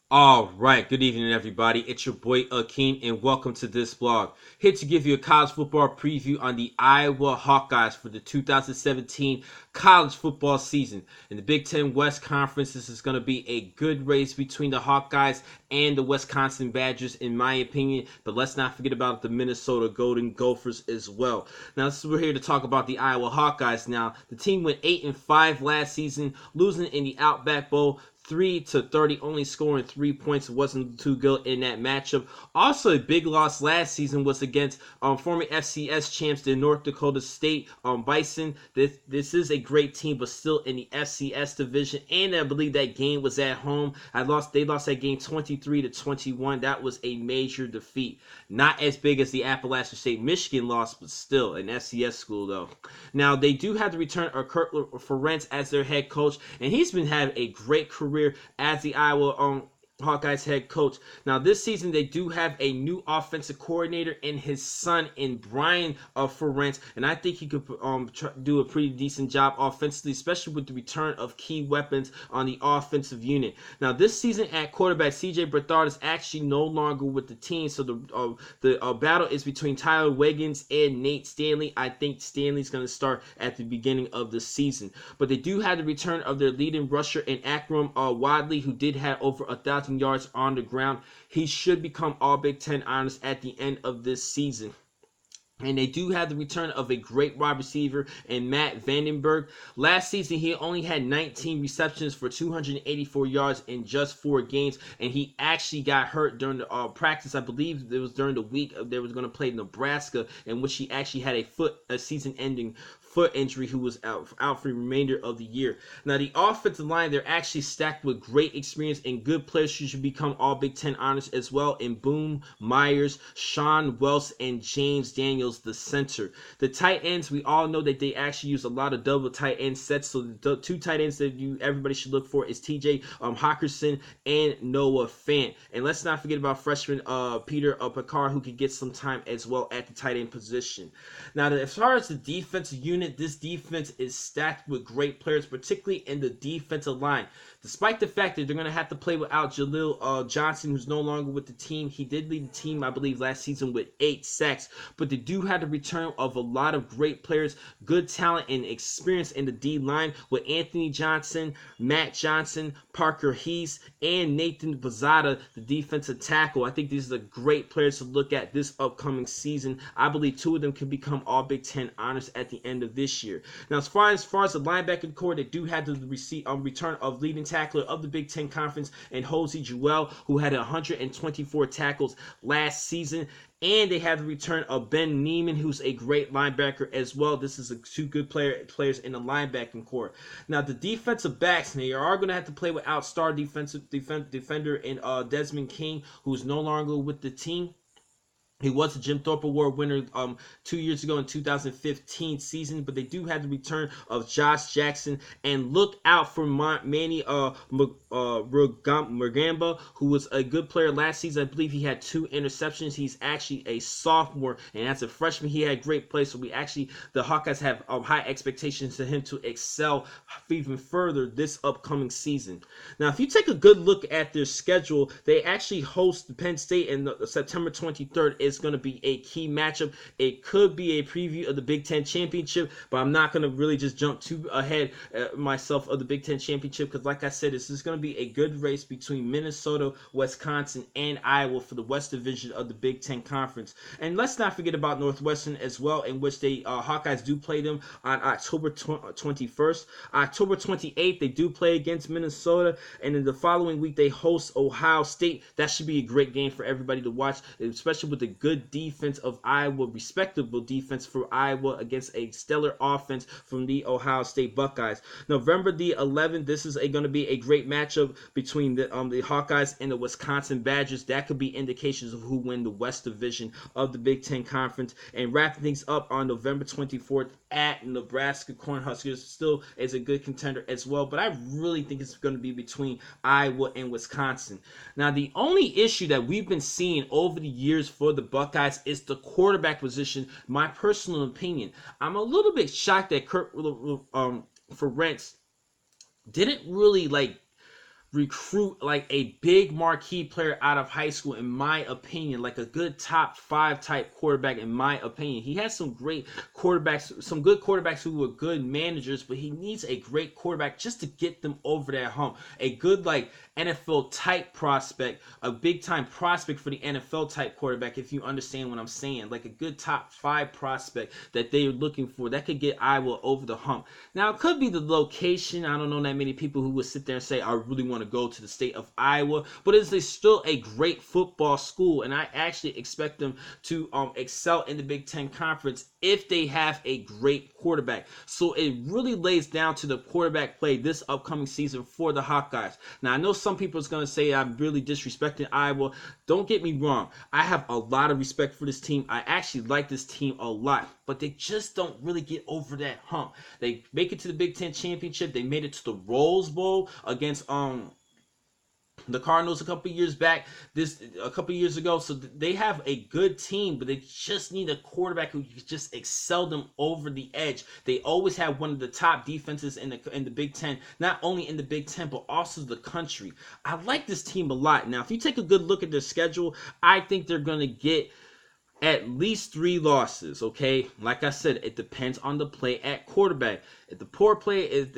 All right, good evening, everybody. It's your boy Akeem, and welcome to this vlog. Here to give you a college football preview on the Iowa Hawkeyes for the 2017 college football season. In the Big Ten West Conference, this is going to be a good race between the Hawkeyes and the Wisconsin Badgers, in my opinion. But let's not forget about the Minnesota Golden Gophers as well. Now, we're here to talk about the Iowa Hawkeyes. Now, the team went 8-5 last season, losing in the Outback Bowl 3-30, only scoring 3 points. It wasn't too good in that matchup. Also, a big loss last season was against former FCS champs, the North Dakota State Bison. This is a great team, but still in the FCS division. And I believe that game was at home. They lost that game 23-21. That was a major defeat. Not as big as the Appalachian State Michigan loss, but still an FCS school though. Now they do have the return of Kirk Ferentz as their head coach, and he's been having a great career as the Iowa Hawkeyes head coach. Now this season they do have a new offensive coordinator and his son in Brian Ferentz, and I think he could do a pretty decent job offensively, especially with the return of key weapons on the offensive unit. Now this season at quarterback, CJ Beathard is actually no longer with the team, so the battle is between Tyler Wiggins and Nate Stanley. I think Stanley's going to start at the beginning of the season, but they do have the return of their leading rusher in Akram Wadley, who did have over 1,000 yards on the ground. He should become all Big Ten honors at the end of this season. And they do have the return of a great wide receiver in Matt Vandenberg. Last season, he only had 19 receptions for 284 yards in just 4 games. And he actually got hurt during the practice. I believe it was during the week they was going to play Nebraska, in which he actually had a season-ending foot injury, who was out for the remainder of the year. Now, the offensive line, they're actually stacked with great experience and good players who should become all Big Ten honors as well, in Boone Myers, Sean Wells, and James Daniels, the center. The tight ends, we all know that they actually use a lot of double tight end sets, so the 2 tight ends that everybody should look for is TJ Hawkinson and Noah Fant. And let's not forget about freshman Peter Picard, who could get some time as well at the tight end position. Now, as far as the defensive unit, this defense is stacked with great players, particularly in the defensive line. Despite the fact that they're going to have to play without Jaleel Johnson, who's no longer with the team. He did lead the team, I believe, last season with 8 sacks. But they do have the return of a lot of great players, good talent and experience in the D-line, with Anthony Johnson, Matt Johnson, Parker Heath, and Nathan Bazada, the defensive tackle. I think these are great players to look at this upcoming season. I believe 2 of them can become all Big Ten honors at the end of this year. Now, as far as the linebacker core, they do have the return of leading tackler of the Big Ten Conference and Jose Jewell, who had 124 tackles last season. And they have the return of Ben Neiman, who's a great linebacker as well. This is 2 good players in the linebacking core. Now, the defensive backs, they are going to have to play without star defender in Desmond King, who's no longer with the team. He was a Jim Thorpe Award winner 2 years ago in 2015 season, but they do have the return of Josh Jackson. And look out for Manny Murgamba, who was a good player last season. I believe he had 2 interceptions. He's actually a sophomore, and as a freshman, he had great play. So the Hawkeyes have high expectations for him to excel even further this upcoming season. Now, if you take a good look at their schedule, they actually host Penn State in September 23rd. It's going to be a key matchup. It could be a preview of the Big Ten Championship, but I'm not going to really just jump too ahead myself of the Big Ten Championship, because like I said, this is going to be a good race between Minnesota, Wisconsin, and Iowa for the West Division of the Big Ten Conference. And let's not forget about Northwestern as well, in which they Hawkeyes do play them on October 21st. October 28th, they do play against Minnesota, and in the following week, they host Ohio State. That should be a great game for everybody to watch, especially with the good defense of Iowa, respectable defense for Iowa against a stellar offense from the Ohio State Buckeyes. November the 11th, this is going to be a great matchup between the Hawkeyes and the Wisconsin Badgers. That could be indications of who win the West Division of the Big Ten Conference. And wrapping things up on November 24th at Nebraska Cornhuskers, still is a good contender as well, but I really think it's going to be between Iowa and Wisconsin. Now, the only issue that we've been seeing over the years for the Buckeyes is the quarterback position. My personal opinion, I'm a little bit shocked that Kirk Ferentz didn't really recruit like a big marquee player out of high school, in my opinion, like a good top 5 type quarterback, in my opinion. He has some great quarterbacks, some good quarterbacks who were good managers, but he needs a great quarterback just to get them over that hump. A good like NFL type prospect, a big time prospect for the NFL type quarterback, if you understand what I'm saying. Like a good top 5 prospect that they're looking for that could get Iowa over the hump. Now, it could be the location. I don't know that many people who would sit there and say, I really want to go to the state of Iowa, but it's still a great football school, and I actually expect them to excel in the Big Ten Conference if they have a great quarterback. So it really lays down to the quarterback play this upcoming season for the Hawkeyes. Now, I know some people is going to say I'm really disrespecting Iowa. Don't get me wrong. I have a lot of respect for this team. I actually like this team a lot, but they just don't really get over that hump. They make it to the Big Ten Championship. They made it to the Rose Bowl against the Cardinals a couple years ago. So they have a good team, but they just need a quarterback who can just excel them over the edge. They always have one of the top defenses in the Big Ten, not only in the Big Ten, but also the country. I like this team a lot. Now, if you take a good look at their schedule, I think they're going to get at least 3 losses, okay? Like I said, it depends on the play at quarterback. If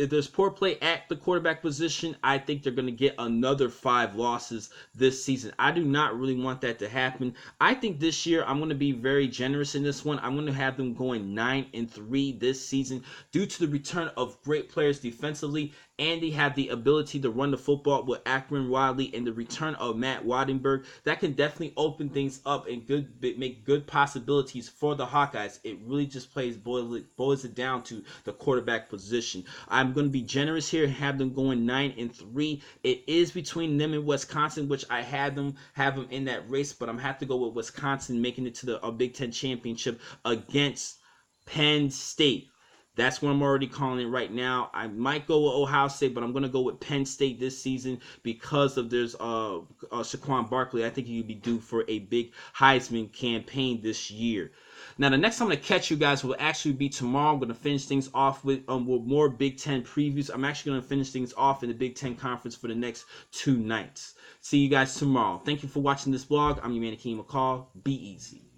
there's poor play at the quarterback position, I think they're going to get another 5 losses this season. I do not really want that to happen. I think this year I'm going to be very generous in this one. I'm going to have them going 9-3 this season due to the return of great players defensively, and they have the ability to run the football with Akron Riley and the return of Matt Wattenberg. That can definitely open things up and make good possibilities for the Hawkeyes. It really just boils it down to the quarterback position. I'm going to be generous here and have them going 9-3. It is between them and Wisconsin, which I have them in that race, but I'm going to have to go with Wisconsin making it to the Big Ten Championship against Penn State. That's what I'm already calling it right now. I might go with Ohio State, but I'm going to go with Penn State this season because of there's Saquon Barkley. I think he could be due for a big Heisman campaign this year. Now, the next time I'm going to catch you guys will actually be tomorrow. I'm going to finish things off with more Big Ten previews. I'm actually going to finish things off in the Big Ten Conference for the next 2 nights. See you guys tomorrow. Thank you for watching this vlog. I'm your man, Hawkeyes. Be easy.